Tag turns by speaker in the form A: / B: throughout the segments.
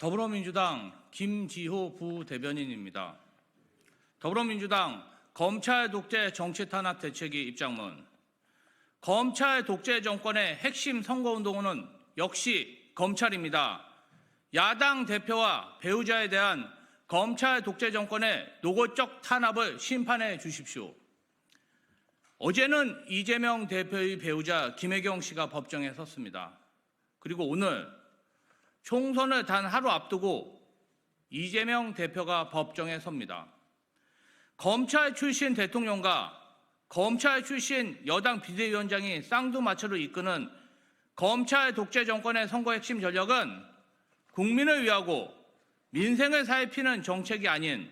A: 더불어민주당 김지호 부대변인입니다. 더불어민주당 검찰 독재 정치 탄압 대책위 입장문. 검찰 독재 정권의 핵심 선거운동은 역시 검찰입니다. 야당 대표와 배우자에 대한 검찰 독재 정권의 노골적 탄압을 심판해 주십시오. 어제는 이재명 대표의 배우자 김혜경 씨가 법정에 섰습니다. 그리고 오늘 총선을 단 하루 앞두고 이재명 대표가 법정에 섭니다. 검찰 출신 대통령과 검찰 출신 여당 비대위원장이 쌍두마차로 이끄는 검찰 독재 정권의 선거 핵심 전략은 국민을 위하고 민생을 살피는 정책이 아닌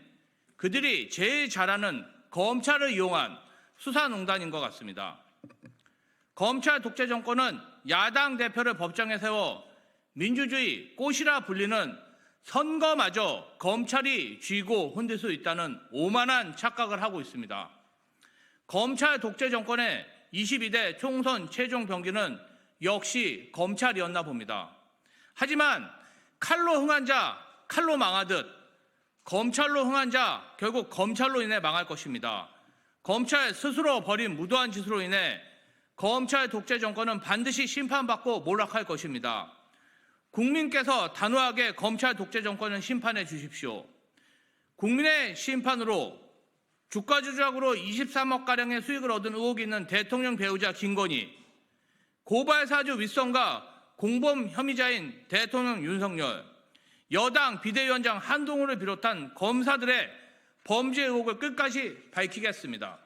A: 그들이 제일 잘하는 검찰을 이용한 수사농단인 것 같습니다. 검찰 독재 정권은 야당 대표를 법정에 세워 민주주의 꽃이라 불리는 선거마저 검찰이 쥐고 흔들 수 있다는 오만한 착각을 하고 있습니다. 검찰 독재 정권의 22대 총선 최종 병기는 역시 검찰이었나 봅니다. 하지만 칼로 흥한 자 칼로 망하듯 검찰로 흥한 자 결국 검찰로 인해 망할 것입니다. 검찰 스스로 벌인 무도한 짓으로 인해 검찰 독재 정권은 반드시 심판받고 몰락할 것입니다. 국민께서 단호하게 검찰 독재 정권을 심판해 주십시오. 국민의 심판으로 주가 조작으로 23억가량의 수익을 얻은 의혹이 있는 대통령 배우자 김건희, 고발 사주 윗선과 공범 혐의자인 대통령 윤석열, 여당 비대위원장 한동훈을 비롯한 검사들의 범죄 의혹을 끝까지 밝히겠습니다.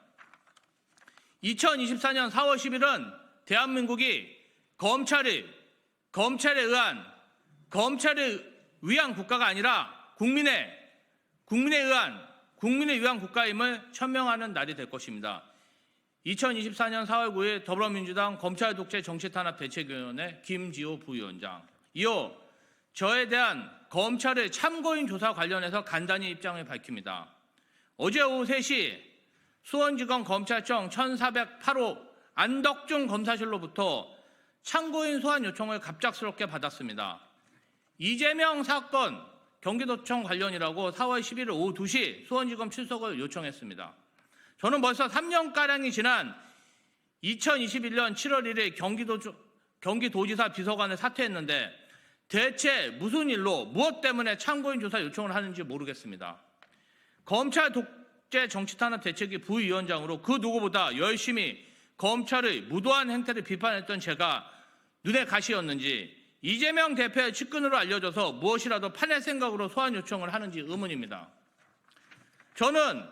A: 2024년 4월 10일은 대한민국이 검찰에 위한 국가가 아니라 국민에 의한 국가임을 천명하는 날이 될 것입니다. 2024년 4월 9일 더불어민주당 검찰 독재 정치 탄압 대책위원회 김지호 부위원장. 이어 저에 대한 검찰의 참고인 조사 관련해서 간단히 입장을 밝힙니다. 어제 오후 3시 수원지검 검찰청 1408호 안덕중 검사실로부터 참고인 소환 요청을 갑작스럽게 받았습니다. 이재명 사건 경기도청 관련이라고 4월 11일 오후 2시 수원지검 출석을 요청했습니다. 저는 벌써 3년가량이 지난 2021년 7월 1일 경기도지사 비서관을 사퇴했는데 대체 무슨 일로 무엇 때문에 참고인 조사 요청을 하는지 모르겠습니다. 검찰 독재 정치탄압 대책위 부위원장으로 그 누구보다 열심히 검찰의 무도한 행태를 비판했던 제가 눈에 가시였는지 이재명 대표의 측근으로 알려져서 무엇이라도 파낼 생각으로 소환 요청을 하는지 의문입니다. 저는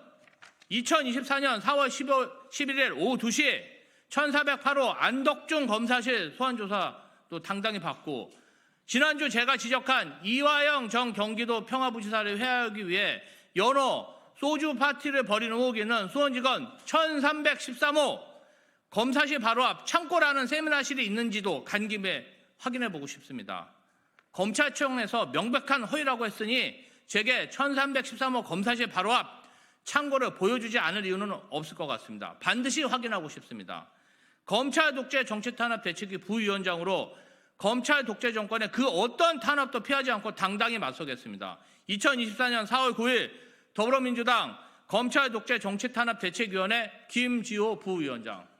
A: 2024년 4월 11일 오후 2시에 1408호 안덕중 검사실 소환조사도 당당히 받고 지난주 제가 지적한 이화영 전 경기도 평화부지사를 회하기 위해 연어 소주 파티를 벌이는 의혹이 있는 수원지검 1313호 검사실 바로 앞 창고라는 세미나실이 있는지도 간 김에 확인해보고 싶습니다. 검찰청에서 명백한 허위라고 했으니 제게 1313호 검사실 바로 앞 창고를 보여주지 않을 이유는 없을 것 같습니다. 반드시 확인하고 싶습니다. 검찰 독재 정치 탄압 대책위 부위원장으로 검찰 독재 정권의 그 어떤 탄압도 피하지 않고 당당히 맞서겠습니다. 2024년 4월 9일 더불어민주당 검찰 독재 정치 탄압 대책위원회 김지호 부위원장.